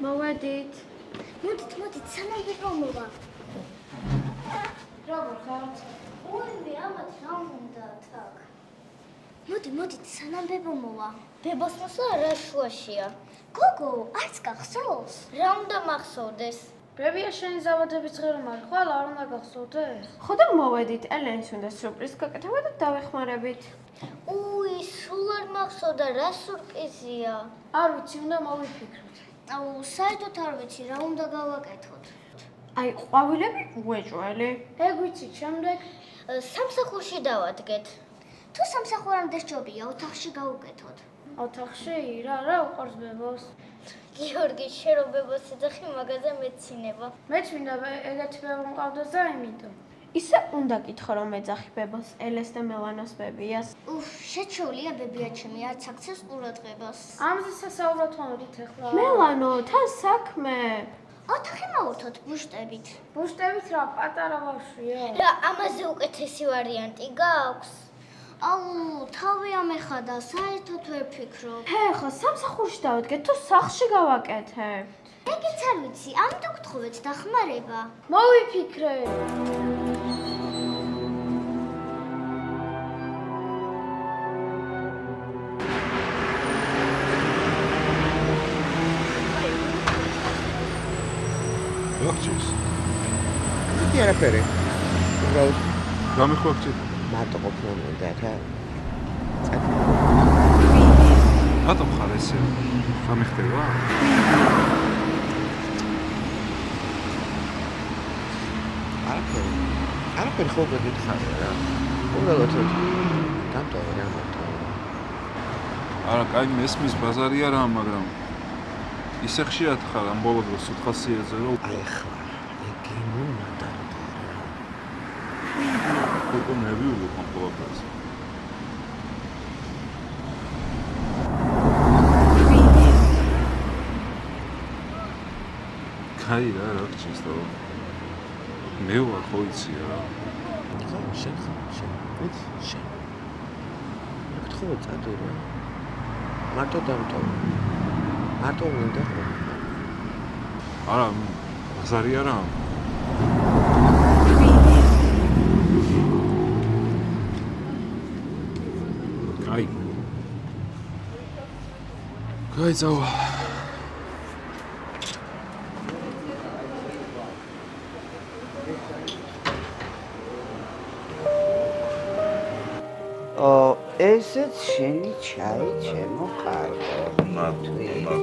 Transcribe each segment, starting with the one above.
მოვედით. მოდით, სანამ ვიპოვება. როგორ ხართ? უიმი, ამათ რა უნდა თქ. მოდით, სანამ ვიპოვება. ბებოს მოსვლა რა შუაშია. გოგო, არც გახსოვს? რა უნდა მახსოვდეს? ბებია შენი ზავადების ღერმარი, ხვალ არ უნდა გახსოვდეს? ხოდა მოვედით, ელენის უნდა სიურპრიზი გაკეთება და დავეხმარებით. უი, სულ არ მახსოვდა, რა სურპრიზია. არ ვიცი, უნდა მოვიფიქროთ. საერთოდ არ ვიცი, რა უნდა გავაკეთოთ. აი, ყვავილები უეჭველი. ეგ ვიცით, შემდეგ სამსახურში დავადგეთ. თუ სამსახურამდე სჯობია, ოთახში გავუკეთოთ. ოთახში? რა უყურს ბებოს? გიორგი, შენ რო ბებოს ეძახი, მაგაზე მეცინება. მეც მინდა ეგეთი ბებო მყავდეს და იმიტომ. ისე უნდა კითხო, რომ ეძახი ბებოს, ელეს და მელანოს ბებიას. შეჩეულია ბებია ჩემი, არც აქცევს ყურადღებას. ამაზე სასაუბრად ხონდით ახლა. მელანო, თან საქმე. ოთახი მოვუთოთ ბუშტებით. ბუშტებით რა, პატარა ბავშვია. რა, ამაზე უკეთესი ვარიანტი გაქვს? თავი ამეხადა, საერთოდ ვერ ფიქრობ. ხო, სამსახურში დავდგეთ, თუ სახლში გავაკეთებ. ეგეც არ ვიცი, ამიტომ გთხოვეთ დახმარება. მოვიფიქრე. ვახჩის. კი არაფერი. უბრალოდ გამიხვაქცი. მარტო ყოფნა უნდა რა. რატომ ხარ ესე? გამიხდება? არაფერი ხო გითხარ რა. უბრალოდ დამტოვე რა მარტო. არა, კაი მესმის ბაზარია რა, მაგრამ ისე ხშირად ხარ ამ ბოლო დროს უთხასიაზე რომ აი ხა, ეგინუნა და უკვე ნერვიული ხომ ყველაფერს. კაი რა გჭირს და მე ვარ ხო იცი რა. შენ. გთხოვე წადე რა. მარტო დამტოვე. მარტო უნდა ხო? არა, ბაზარია რა. კაი წავა. ესეც შენი ჩაი ჩემო კარგო. მადლობა.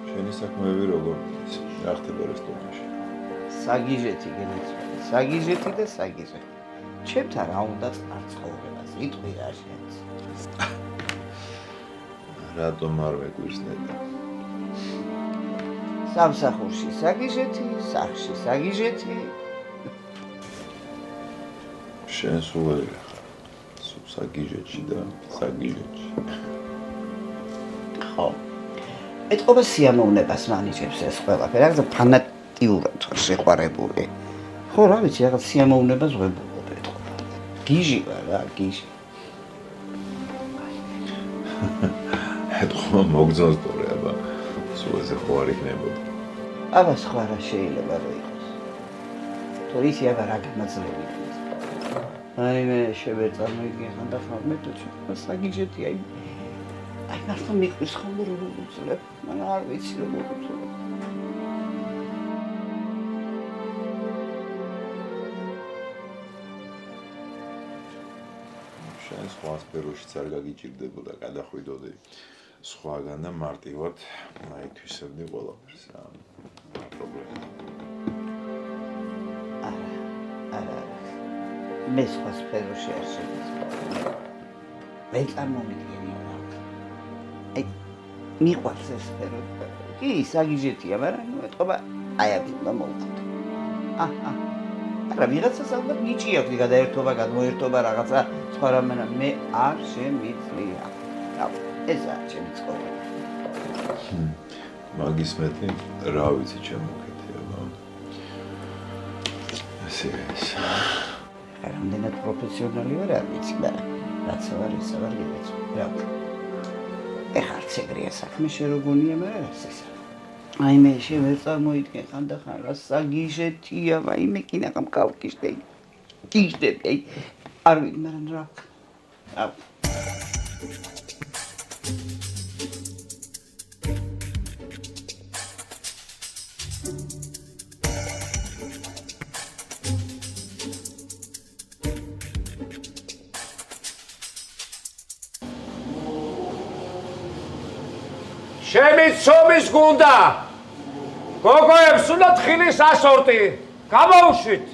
შენი საქმეები როგორ ის რა ხდება რესტორანში? საგიჟეთი გენაცვალე. საგიჟეთი და საგიჟეთი. ჩემთან რა უნდა წარწყობებას, იტყვი რა შენს. რატომ არ მეგვიხსნედა? სამსახურში საგიჟეთი, სახლში საგიჟეთი. შენ სულ ვერ ხარ. სულ საგიჟეთში და საგიჟეთში. ხო. ეთყობა სიამოვნებას მანიჭებს ეს ყველაფერი, რაღაცა ფანატიურად ხარ შეყვარებული. ხო, რა ვიცი, რაღაც სიამოვნებას ვებულობ ეთყობა. გიჟი ვარ რა, გიჟი. ეთყობა მოგძავს თორე, აბა სულ ესე ხო არ იქნებოდა. აბა სხვა რა შეიძლება რომ იყოს. თორე ისე აბა რა გამაძლევია. აი მე შევეწარმოიგენ და ხარმეთოჩი საგიჟეთი აი მართლა მიყვის ხოლმე რომ უძლებ, მაგრამ არ ვიცი რომ უძლებ. შენ სხვა სფეროშიც არ გაგიჭირდებოდა, გადახვიდოდი სხვაგან და მარტივად მაითვისებდი ყველაფერს რა. პრობლემა. არა. მე სხვა სფეროში არ შემიძლია. მე წარმომიდგენია რა. აი მიყვარს ეს სფერო. კი, საგიჟეთია, მაგრამ ეთყობა აი აქ უნდა მოვხდე. მაგრამ ვიღაცას ალბათ ნიჭი აქვს გადაერთობა, გადმოერთობა რაღაცა სხვა რამე მე არ შემიძლია. ესაა ჩემი ცხოვრება. მაგის მეტი რა ვიცი ჩემო კეთება. ესე ის. რამდენად პროფესიონალი ვარ არ ვიცი, მაგრამ რაც ვარ ის ვარ გიბეწო. რა ვქნა. ეხლა არც ეგრეა საქმე შეგონია, მაგრამ ეს ესა. აი მე ვერ წარმოიდგენ ხანდახან რა საგიჟეთია, ვაიმე კინაღამ გავკიშდე. კიშდები, არ ვიცი, მაგრამ რა ვქნა. შემის სომის გუნდა გოგოებს უნდა თხილის ასორტი გამოვუშვით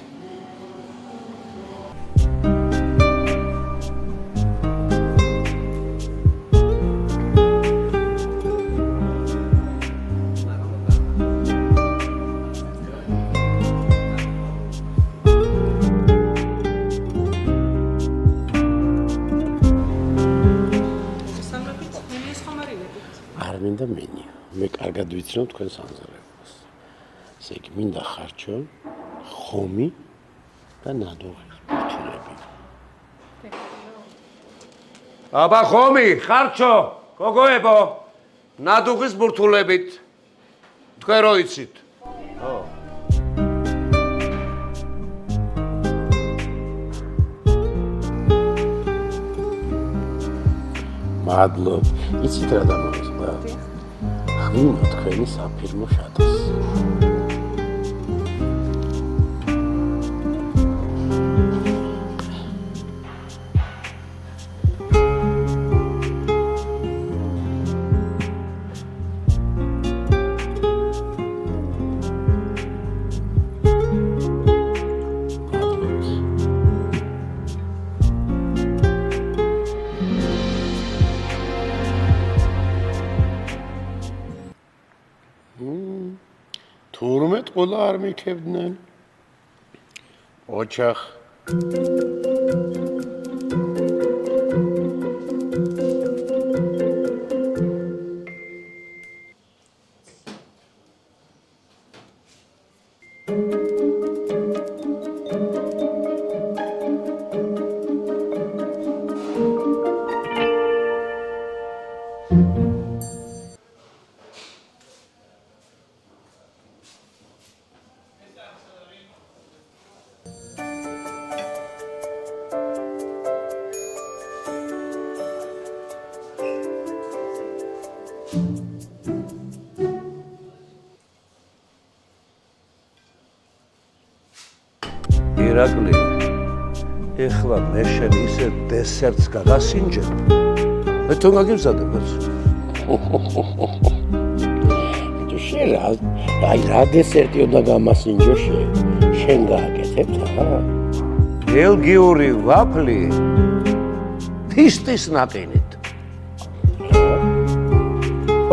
მინდა მენი. მე კარგად ვიცნობ თქვენს ანზარებას. ესე იგი, მინდა ხარჩო, ხომი და ნადუღის ბურთულები. აბა ხომი, ხარჩო, გოგოებო, ნადუღის ბურთულებით. თქვენ რო იცით? ხო. მადლობ. იცით რა დამოუკიდებია? ღვინო თქვენი საფირმო შატოს. თურმე ყოლა არ მიქებდნენ. ოჩახ. ირაკლი, ეხლა მე შენ ისე დესერტს გაგასინჯებ. მე თვითონ გაგიმზადებოდი. შენ აი რა დესერტი უნდა გამასინჯო შენ გააკეთებ რა? ბელგიური ვაფლი ფისტის ნაყინით.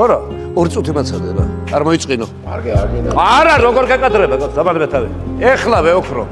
არა, 2 წუთი მაცადე რა. არ მოიწყინო. კარგი, არგი. არა, როგორ გაკადრება, დაბადე თავი. ეხლა ვეოქრო.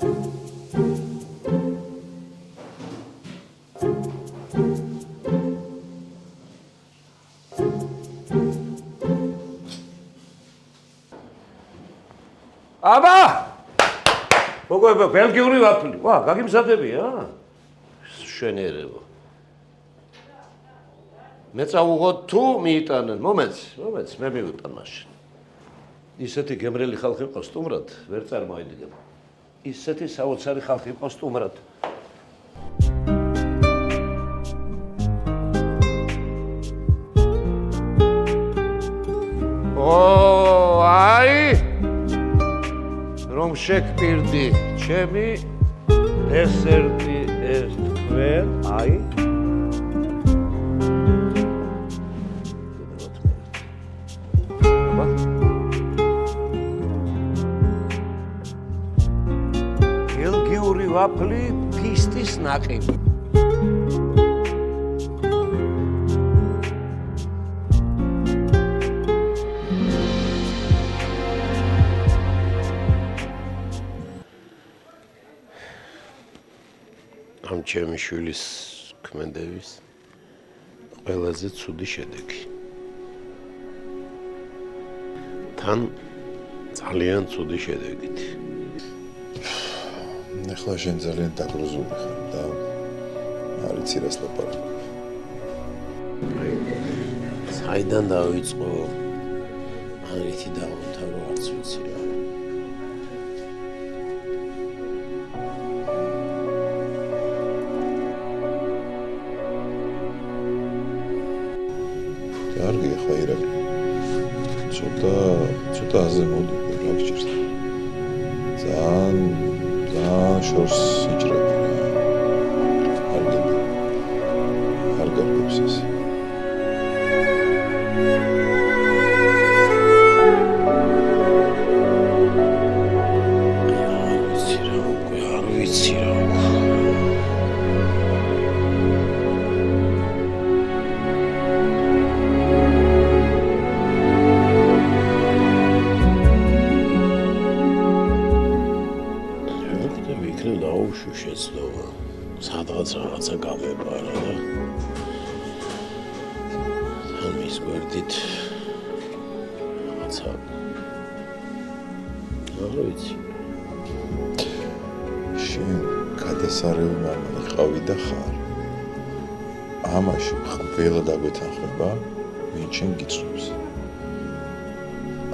აბა! მოგოება ბელგიური ვაფლი. ვა, გაგიმზადებია? შენერებო. მე წავუღოთ თუ მიიტანენ. მომეც, მე მივიტან მაშინ. ისეთი გემრიელი ხალხი იყო სტუმრად, ვერ წარმოიდგება. ისეთი საოცარი ხალხი იყო სტუმრად. აი! რომ შეგვპირდი, ჩემი დესერტი ერთგვარ, აი. ბელგიური ვაფლი ფისტის ნაყინი. ამ ჩემი შვილის ქმედების ყველაზე ცუდი შედეგი. თან ძალიან ცუდი შედეგით. ახლა შენ ძალიან დაგროზული ხარ და არ იცი რას ლაპარაკობ. საიდან დავიწყო? არითი დავამთავრო არც ვიცი რა. კარგი, ახლა ირაკლი. ცოტა აზემოდი, რა გჭირს. ძალიან შორს იჭრები რა. არ გარკვევს ეს. არ ვიცი რა. შეცდომა სადღაც რაღაცა გამეპარა და თან მის გვერდით რაღაცა არ ვიცი. შენ გადასარევი მამა იყავი და ხარ. ამაში ყველა დაგვეთანხმება, ვინ შენ გიწევს.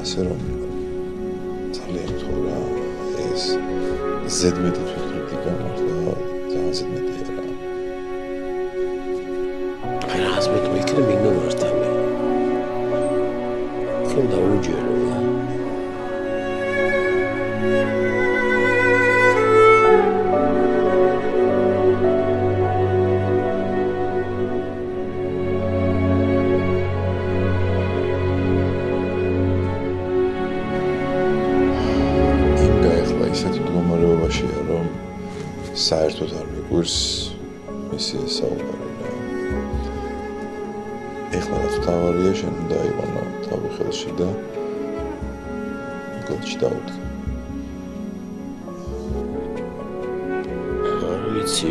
ასე რომ ძალიან თორა ეს ზედმეტი თვითკრიტიკა მართლა ძალიან ზედმეტია რა. რას მეკრე მინოვარდამე. ხომ დაუჯერო. მდგომარეობაშია რომ საერთოდ არ მიგვირს მისი საუბარი რა. ეხლა რაც თავარია შენ უნდა იყონო თავი ხელში და გოჩი დაუდგა. არ ვიცი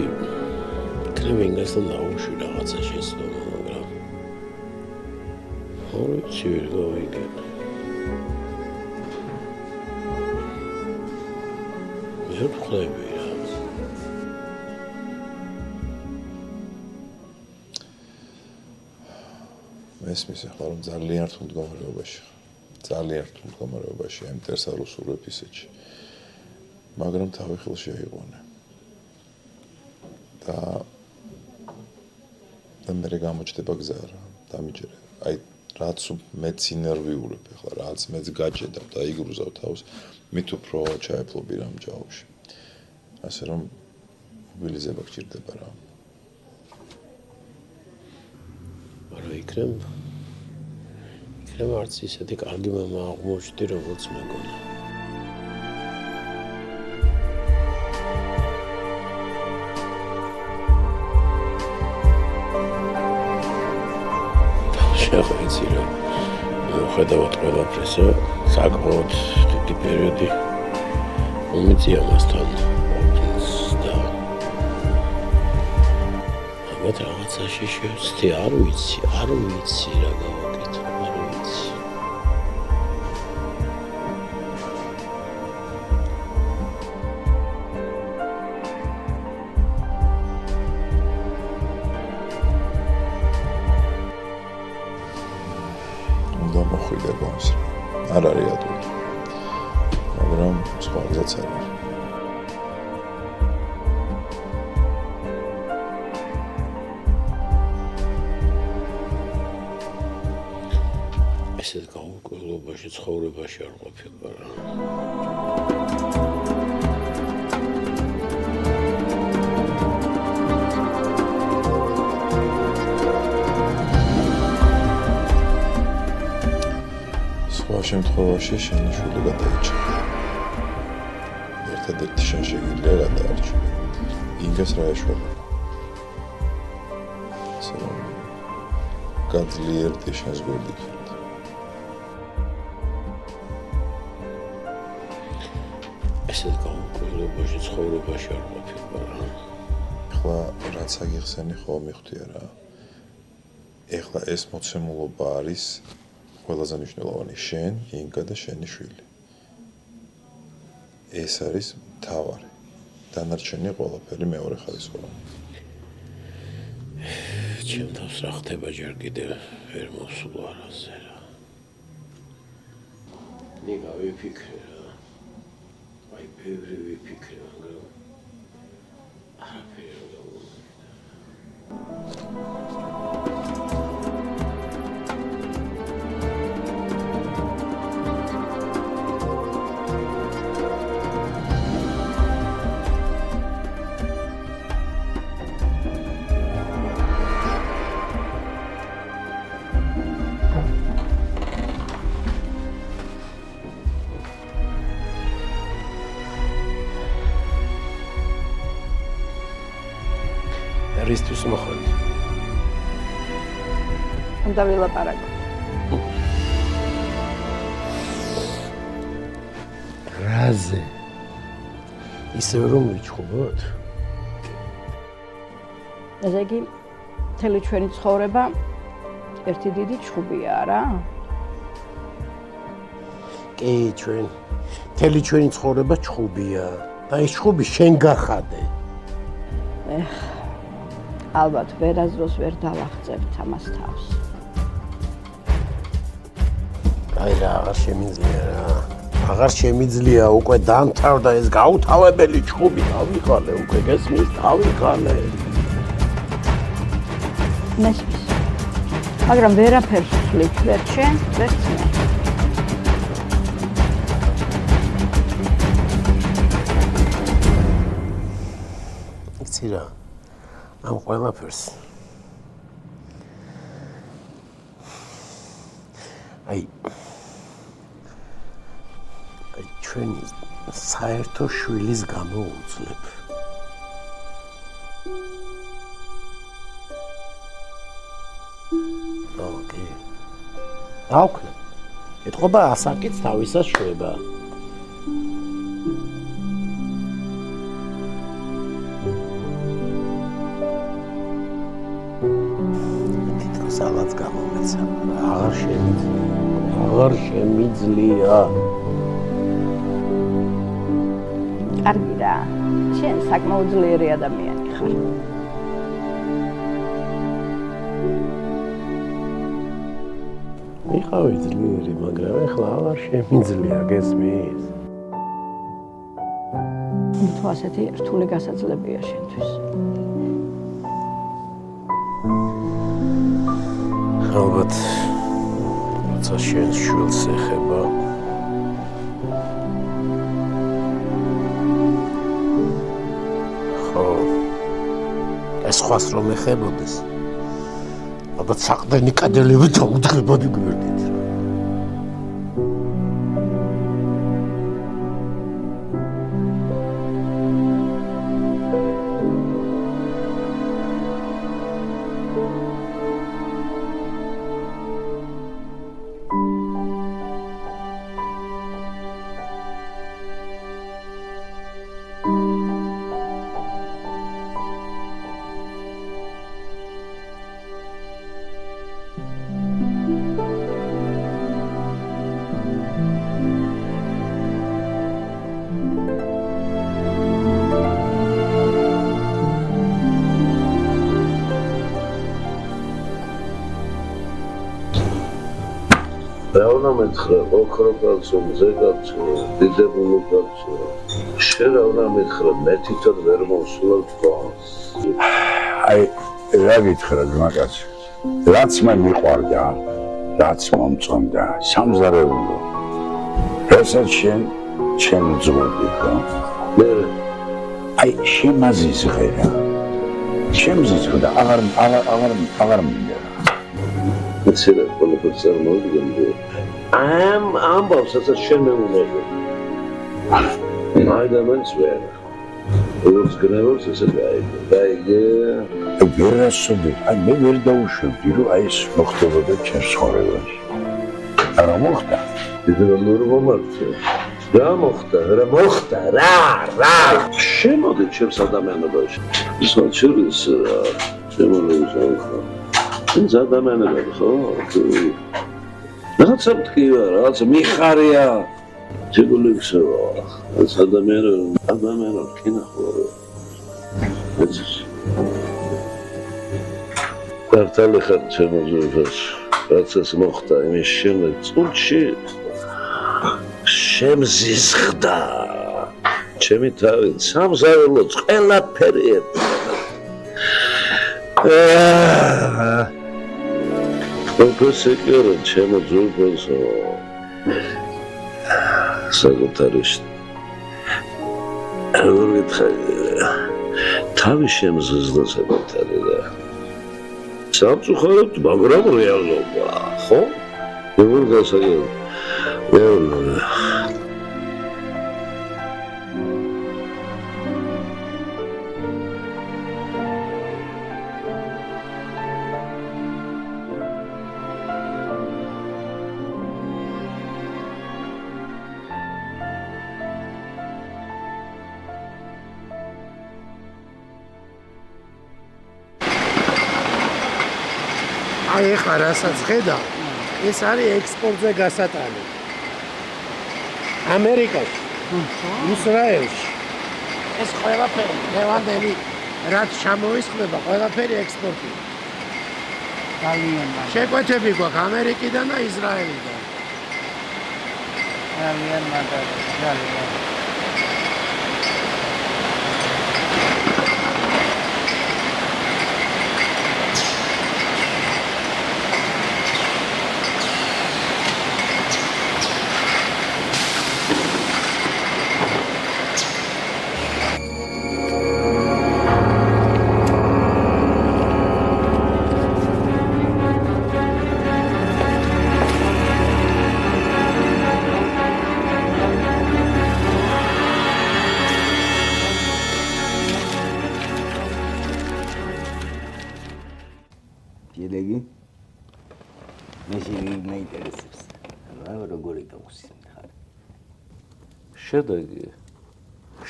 კრემინგასთან დაუშვი რაღაცა შეცდომა, მაგრამ არ ვიცი ვერ გავიგებ. ვერ ვხდები რა. მესმის ახლა რომ ძალიან რთულ მდგომარეობაში ხარ. ძალიან რთულ მდგომარეობაში ამ ტერსალოს ურვებ ისეთში. მაგრამ თავი ხელში აიყვანე. და მე გამოჩდება გზა რა. დამიჯერე. აი რაც მეც ინერვიულებ ახლა, რაც მეც გაჭედავ და იგრუზავ თავს, მით უფრო ჩაეფლობი რამ ჯაუში. ასე რომ მობილიზება გჭირდება რა. არა იქნებ არც ისეთი კარგი მამა აღმოჩნდი, როგორც მეგონა. შეხვეცი რა. მიუხედავად ყველაფრისა, საკმაოდ დიდი პერიოდი მომიწია მასთან ალბათ რაღაცაში შევცდი, არ ვიცი რა გავაკეთო, არ ვიცი. უნდა მოხვიდება ის რა. არ არის ადვილი. მაგრამ სხვა გზაც არ არის. ესეთ გაურკვევლობაში ცხოვრებაში არ ყოფილიყო რა. სხვა შემთხვევაში შენი შვილი გადაიჭრა. ერთადერთი შენ შეგიძლია გადაარჩინო. ინგას რა ეშველა. ასე რომ გაძლიერდი შენს გვერდით. ესეთ გაურკვევლობაში ცხოვრებაში არ ყოფილიყო რა. ახლა რაც აგიხსენი ხო მიხვდია რა. ეხლა ეს მოცემულობა არის ყველაზე მნიშვნელოვანი შენ, ინგა და შენი შვილი. ეს არის მთავარი. დანარჩენი ყველაფერი მეორე ხარისხოვანი. ჩემ თავს რა ხდება ჯერ კიდევ ვერ მოსულ არაზე რა. ნიკა ვიფიქრე რა. აი ბევრი ვიფიქრე, მაგრამ არაფერი არ გავუგებია. რისთვის მოხდი? უნდა ვილაპარაკო. რაზე? ისე რომ ვიჩხუბოთ? ესე იგი, მთელი ჩვენი ცხოვრება ერთი დიდი ჩხუბია, რა? კი, მთელი ჩვენი ცხოვრება ჩხუბია. და ეს ჩხუბი შენ გახადე. ალბათ ვერასდროს ვერ დავახცევთ ამას თავს. აი რა, აღარ შემიძლია უკვე დამთავრდა ეს გაუთავებელი ჩხუბი, დავიღალე უკვე გესმის, დავიღალე. მესმის. მაგრამ ვერაფერს ვცვლით, ვერ შენ, ვერც მე. იცი რა, ამ ყველაფერს აი ჩვენი საერთო შვილის გამო უძლებ. ოკეი. აუკლე. ეთყობა ასაკიც თავისას შვება. სადაც გამომეცა. აღარ შემიძლია. კარგი რა. შენ საკმაოდ ძლიერი ადამიანი ხარ. მიყავი ძლიერი, მაგრამ ეხლა აღარ შემიძლია, გესმის? თუ ასეთი რთული გასაძლებია შენთვის. ალბათ როცა შენ შვილს ეხება ხო ეს სხვას რომ ეხებოდეს ალბათ საყდენი კადელები დაუდგებოდი გვერდით. მითხრა ოქრო კაცო, მზე კაცო, დიდებული კაცო. შენ რა უნდა მითხრა, მე თვითონ ვერ მოვსულავ თქვენს. აი, რა გითხრა ძმაკაცი. რაც მე მიყვარდა, რაც მომწონდა, სამზარეულო. რასაც შენ ძმობი ხო? მე აი, შემაზიზღერა. შემზიზღდა, აღარ მინდა. მცირე ყველაფერს წარმოვიდგენდი. ამ ამბავს, რასაც შენ მეუბნები. აი და მენს ვერ. როგორც გნევობს, ესე გაიგე. ვერასოდი, აი მე ვერ დაუშვებდი, რომ აი ეს მოხდებოდა ჩემს ცხოვრებაში. რა მოხდა? დიდებული მომართე. რა მოხდა? რა? შემოდი ჩემს ადამიანობაში. საჩურის რა, შემოგვიზავხო. ეს ადამიანები ხო? რაღაცა მткиვა, რაღაცა მიხარია. ძეგულიქსევა. ეს ადამიანები კინახო. ეს დარტალი ხარ შემოძვეს. რაც ეს მოხდა იმის შემდეგ წუთში შემზიზღდა. ჩემი თავი სამზარეულოც ყველაფერი პროფესიორო ჩემო ძულფოსო საკუთარიშ როგორ გითხარი თავი შემზიზღდა საკუთარი და სამწუხაროდ მაგრამ რეალობა ხო? როგორ გასაგებია აი ეხლა რასაც ხედავ, ეს არის ექსპორტზე გასატანი. ამერიკაში, ისრაელში. ეს ყველაფერი, ლევანდელი, რაც ჩამოისხმება, ყველაფერი ექსპორტია. ძალიან მადლობა. შეკვეთები გვაქვს ამერიკიდან და ისრაელიდან. ძალიან მადლობა. ძალიან. შედეგი მე მეინტერესებს რა როგორი გავხსნით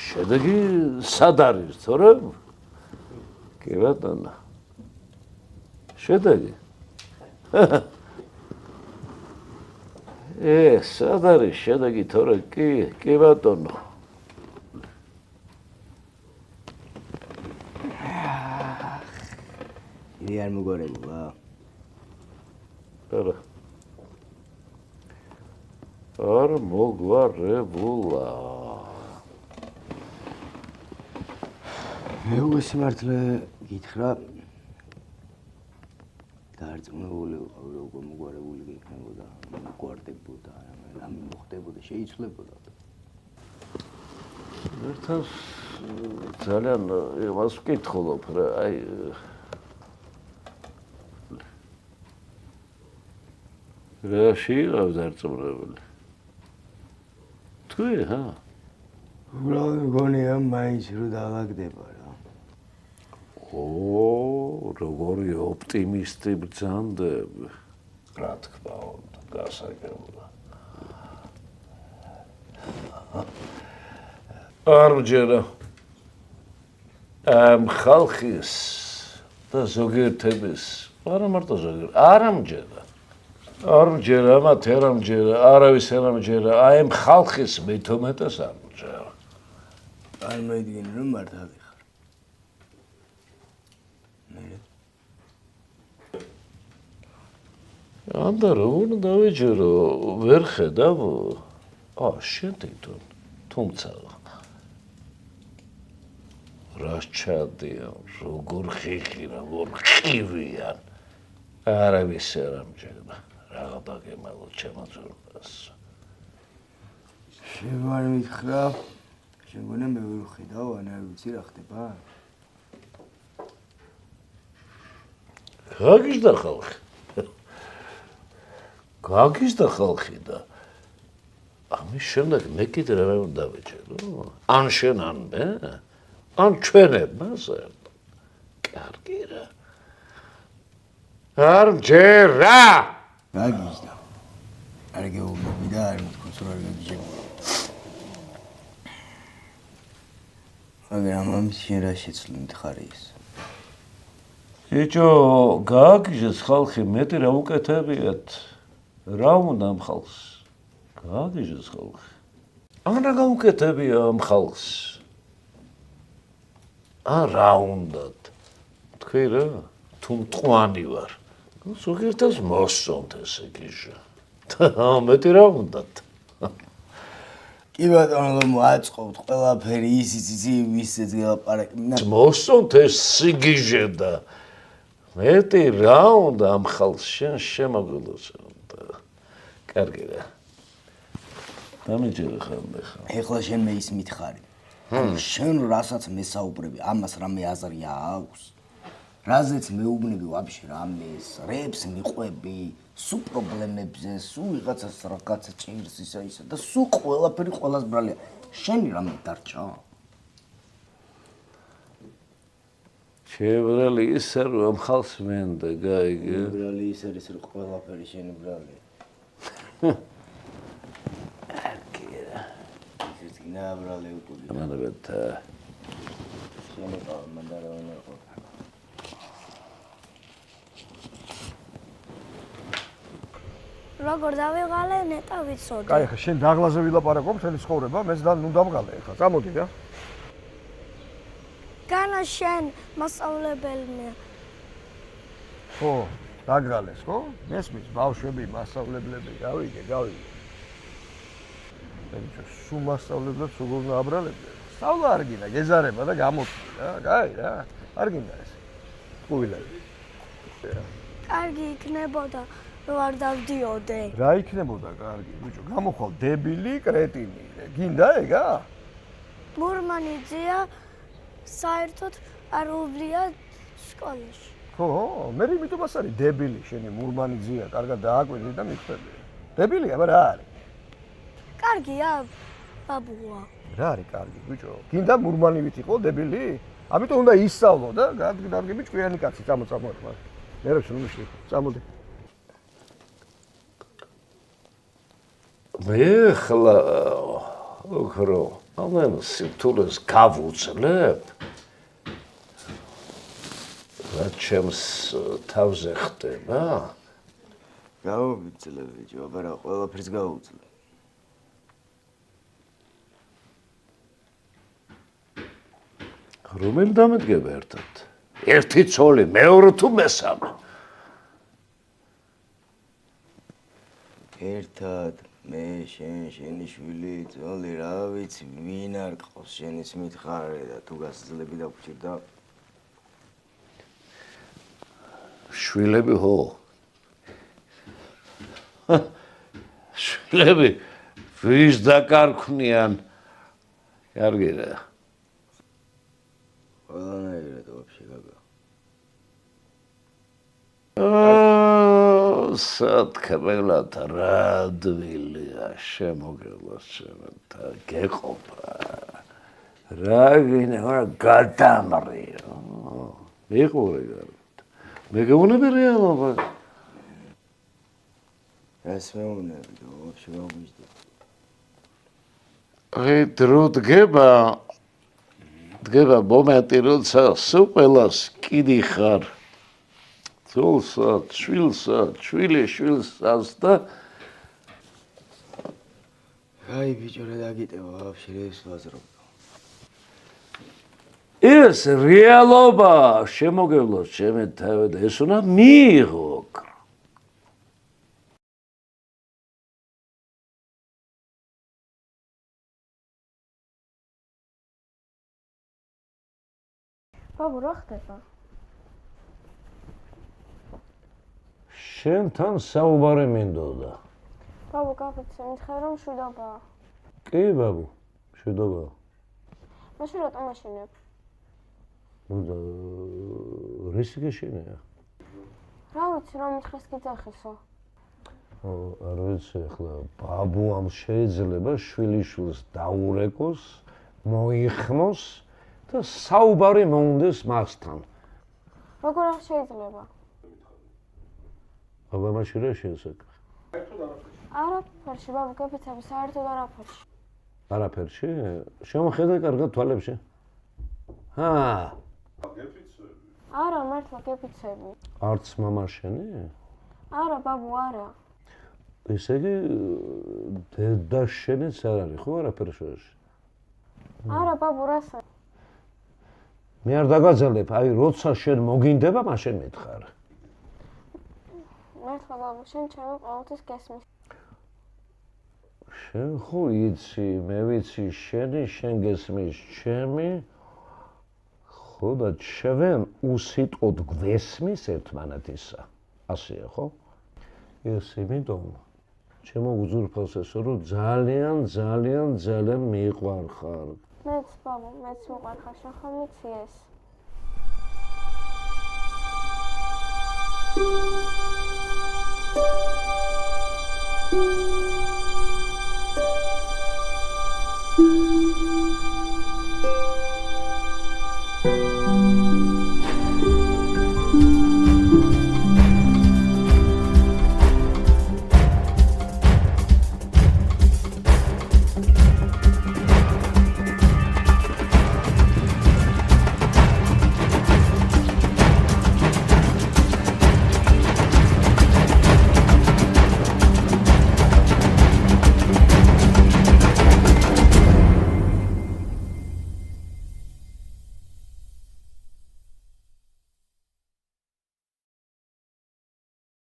შედეგი სად არის თორე კი ბატონო შედეგი სად არის შედეგი თორე კი ბატონო იგი არ მოგორებულა არა არ მოგვარებულა მე უკვე სიმართლე გითხრა დარწმუნებული ვიყავ რომ უკვე მოგვარებული გიქნებოდა მოგვარდებოდა რამე მოხდებოდა შეიცვლებოდა ერთად ძალიან იმას ვკითხულობ რა აი რა შეიღავ დარწმუნებული თქვი ჰა უბრალოდ მგონია მაინც რომ დავაგდება რა როგორი ოპტიმისტი ბრძანდებ რა თქმა უნდა გასაგებია არ მჯერა ამ ხალხის და ზოგიერთების არა მარტო ზოგიერთ არ მჯერა არ მჯერა მათ არ მჯერა არავის არ მჯერა აი ამ ხალხის მეთომეტეს არ მჯერა არ მედგენ რომ მართალი ხარ მე ანდა რა უნდა დავეჯერო, ვერ ხედავ? შენ თვითონ. თუმცა რა ჩადიან, როგორ ხიხირა, როგორ ხივიან. არავის არ ამჯერა. რაღა დაგემალო ჩემაძურებას. შენ ვარ მითხრა, შენ გონა მე ვერ ხედავ, ან არ ვიცი რა ხდება? გაგიჟდა ხალხი. გაგიჟდა ხალხი და ამის შემდეგ მე კიდე რა უნდა დავეჯერო? ან შენ ან მე? ან ჩვენებმა საერთოდ? კარგი რა. არ მჯერა! გაგიჟდა. არ გეუბნები და არ მითქოს რომ არ გაგიჟებო. მაგრამ ამის შენ რა შეცვლით ხარ ის? ბიჭო, გააგიჟეს ხალხი, მეტი რა უკეთებიათ. რა უნდა ამ ხალხს? გააგიჟეს ხალხი. ან რა გაუკეთებია ამ ხალხს? ან რა უნდათ? თქვი რა, თუ მტყვანი ვარ. ზოგიერთს მოსწონთ ესე გიჟა. მეტი რა უნდათ? კი ბატონო, მოაწყობთ ყველაფერი ისიც ვისაც გელაპარაკი. მოსწონთ ეს სიგიჟე და მეტი რა უნდა ამ ხალხს შენ შემოგულოს. კარგი რა. დამეჯერე ხანდა ხა. ეხლა შენ მე ის მითხარი. შენ რასაც მესაუბრები, ამას რამე აზრი აქვს? რაზეც მეუბნები ვაფშე რამეს, რებს მიყვები, სულ პრობლემებზე, სულ ვიღაცას რაღაცა ჭირს ისა და სულ ყველაფერი ყველას ბრალია. შენი რამე დარჩა? შებრალი ისე რომ ამ ხალხს მენდა, გაიგე? ბრალი ის არის რომ ყველაფერი შენი ბრალია. ნაბრალე უკული. მანდაბეთ შენი მანდარანა ხო. როგორ დავიღალე ნეტა ვიცოდი. კაი, ხა შენ დაღლაზე ვილაპარაკობ შენი ცხოვრება, მეც ნუ დავღალე ხა. წამოდი რა. განა შენ მასწავლებელია. ხო, დაგღალეს, ხო? მესმის ბავშვები, მასწავლებლები, გავიგე. სულ მასწავლებლებს როგორ უნდა აბრალებდე? სწავლა არ გინდა, გეზარება და გამოწვი რა. კაი რა. არ გინდა ეს. ყუილები. კარგი იქნებოდა, რომ არ დავდიოდე. რა იქნებოდა კარგი, ბიჭო? გამოხვალ დებილი, კრეტინი. გინდა ეგა? მურმანიძეა საერთოდ არ უვლია სკოლაში. ხო, მე იმიტომაც არის დებილი შენი მურმანიძეა, კარგად დააკვირდი და მიხვდები. დებილია, მაგრამ რა არის? კარგია, ბაბუა. რა არის კარგი, ბიჭო? გინდა მურმანივით იყო დებილი? ამიტომ უნდა ისწავლო და დადგები ჭკვიანი კაცი, წამოდი. მე რა შემოშლი, წამოდი. მე ხლა ოქრო, ამან სიტულეს გავუძლებ. რა ჩემს თავზე ხდება? გავუძლებ, ბიჭო, მაგრამ ყველაფერს გავუძლებ. რომელი დამედგება ერთად? ერთი ცოლი, მეორე თუ მესამე? ერთად, მე, შენი შვილი, ძოლი, რა ვიცი, ვინ არ ყავს შენის მითხარე და თუ გასძლები დაგვრჩირდა? შვილები ხო? შვილები ვის დაკარქვნიან? კარგი რა. ყველანაირად ვაფშე გაგა. სათქმელად რა დვილია შემოგელოს შემოთა გეყოფა. რა გინდა გადამრიო. მიყურე გარეთ. მე გეუბნები რეალობა. რას მეუბნები, ვაფშე გავიჟდი. აი დრო დგება მომენტი, როცა სულ ყველას კიდი ხარ. ძოლსაც, შვილსაც, შვილს-შვილსაც და აი ბიჭო რა დაგიტევა ვაფშე ეს ვაზრობ. ეს რეალობა შემოგევლოს ჩემი თავი და ეს უნდა მიიღო. ბაბუ, რა ხდება? შენთან საუბარი მინდოდა. ბაბუ, გაგიცე, მითხრა რომ მშვიდობაა. კი, ბაბუ, მშვიდობაა. მაშინ რატომ მაშინებ? ნუ და რისი გეშინია? რა ვიცი, რომ მითხრას გიძახისო. არ ვიცი, ახლა ბაბუამ შეიძლება შვილიშვილს დაურეკოს, მოიხმოს და საუბარი მოუნდეს მასთან. როგორ არ შეიძლება? აბა მაშინ რა შეესაკა? არაფერში, ბაბუ, გეფიცები, საერთოდ არაფერში. არაფერში? შემოხედე კარგად თვალებში. არა, მართლა გეფიცები. არც მამა შენი? არა, ბაბუ, არა. ესე იგი დედა შენიც არ არის, ხო, არაფერში? არა, ბაბუ, რასა? მე არ დაგაძალებ, აი, როცა შენ მოგინდება, მაშინ მითხარ. მართლა, ბაბუ, შენ ჩემი ყოველთვის გესმის. შენ ხო იცი, მე ვიცი, შენ გესმის ჩემი, ხო და ჩვენ უსიტყვოდ გვესმის ერთმანეთისა. ასეა, ხო? ეს იმიტომ ჩემო უძურფელსესო, რომ ძალიან მიყვარხარ. მეც, ბაბუ, მეც მიყვარხარ, შენ ხომ იცი ეს?